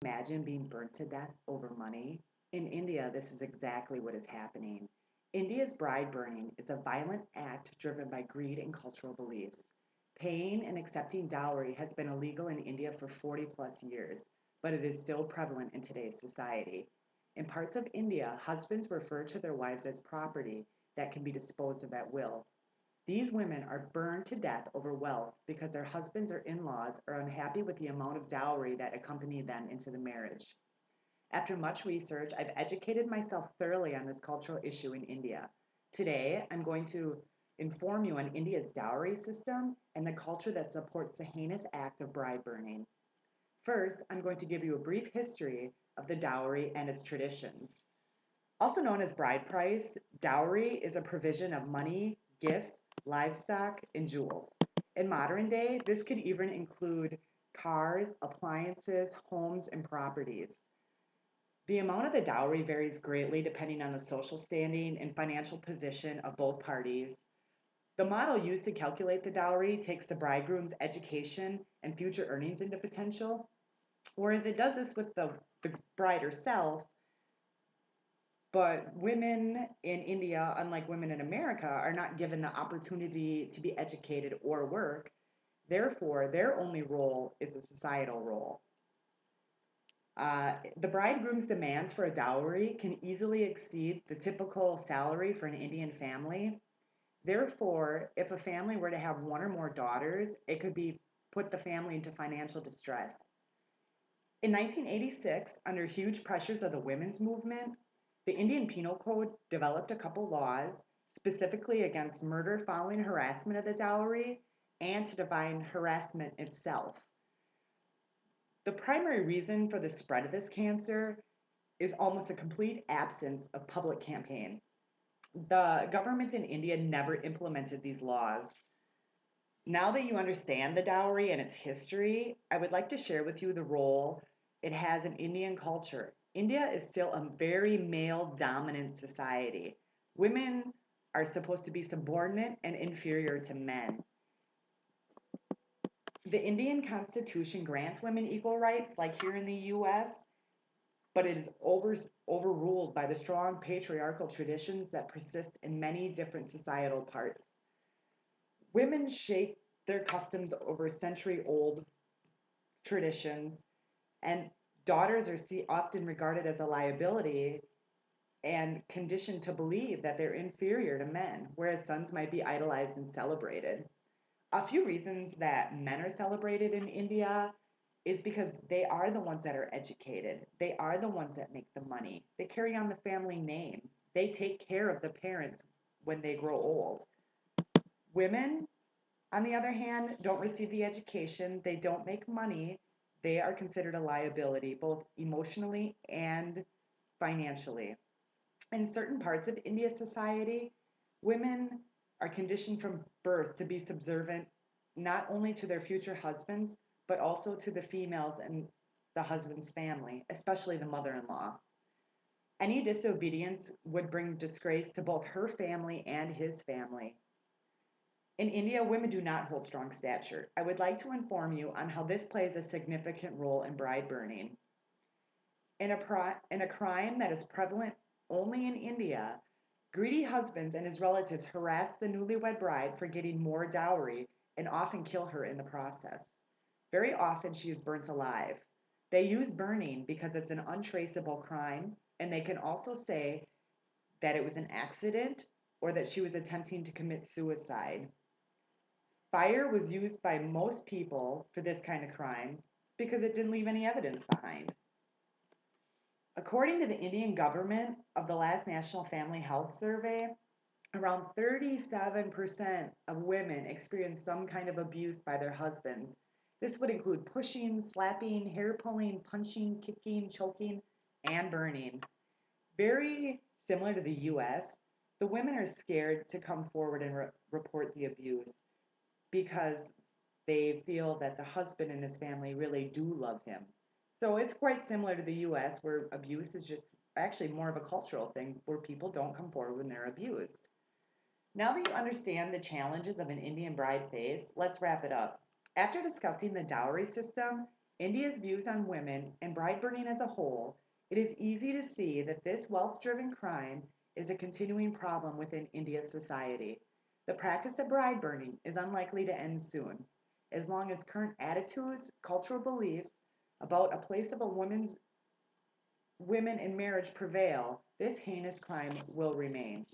Imagine being burnt to death over money? In India, this is exactly what is happening. India's bride burning is a violent act driven by greed and cultural beliefs. Paying and accepting dowry has been illegal in India for 40 plus years, but it is still prevalent in today's society. In parts of India, husbands refer to their wives as property that can be disposed of at will. These women are burned to death over wealth because their husbands or in laws are unhappy with the amount of dowry that accompanied them into the marriage. After much research, I've educated myself thoroughly on this cultural issue in India. Today, I'm going to inform you on India's dowry system and the culture that supports the heinous act of bride burning. First, I'm going to give you a brief history of the dowry and its traditions. Also known as bride price, dowry is a provision of money, gifts, livestock, and jewels. In modern day, this could even include cars, appliances, homes, and properties. The amount of the dowry varies greatly depending on the social standing and financial position of both parties. The model used to calculate the dowry takes the bridegroom's education and future earnings into potential, whereas it does this with the bride herself. But women in India, unlike women in America, are not given the opportunity to be educated or work. Therefore, their only role is a societal role. The bridegroom's demands for a dowry can easily exceed the typical salary for an Indian family. Therefore, if a family were to have one or more daughters, it could be put the family into financial distress. In 1986, under huge pressures of the women's movement, the Indian Penal Code developed a couple laws specifically against murder following harassment of the dowry and to define harassment itself. The primary reason for the spread of this cancer is almost a complete absence of public campaign. The government in India never implemented these laws. Now that you understand the dowry and its history, I would like to share with you the role it has in Indian culture. India is still a very male dominant society. Women are supposed to be subordinate and inferior to men. The Indian Constitution grants women equal rights, like here in the US, but it is overruled by the strong patriarchal traditions that persist in many different societal parts. Women shape their customs over century old traditions, and daughters are often regarded as a liability and conditioned to believe that they're inferior to men, whereas sons might be idolized and celebrated. A few reasons that men are celebrated in India is because they are the ones that are educated. They are the ones that make the money. They carry on the family name. They take care of the parents when they grow old. Women, on the other hand, don't receive the education. They don't make money. They are considered a liability, both emotionally and financially. In certain parts of India's society, women are conditioned from birth to be subservient not only to their future husbands, but also to the females in the husband's family, especially the mother in law. Any disobedience would bring disgrace to both her family and his family. In India, women do not hold strong stature. I would like to inform you on how this plays a significant role in bride burning. In a crime that is prevalent only in India, greedy husbands and his relatives harass the newlywed bride for getting more dowry and often kill her in the process. Very often, she is burnt alive. They use burning because it's an untraceable crime, and they can also say that it was an accident or that she was attempting to commit suicide. Fire was used by most people for this kind of crime because it didn't leave any evidence behind. According to the Indian government of the last National Family Health Survey, around 37% of women experience some kind of abuse by their husbands. This would include pushing, slapping, hair pulling, punching, kicking, choking, and burning. Very similar to the US, the women are scared to come forward and report the abuse because they feel that the husband and his family really do love him. So it's quite similar to the US, where abuse is just actually more of a cultural thing where people don't come forward when they're abused. Now that you understand the challenges of an Indian bride face, let's wrap it up. After discussing the dowry system India's views on women and bride burning as a whole, it is easy to see that this wealth driven crime is a continuing problem within India's society. The practice of bride burning is unlikely to end soon, as long as current attitudes, cultural beliefs about a place of a women in marriage prevail, this heinous crime will remain.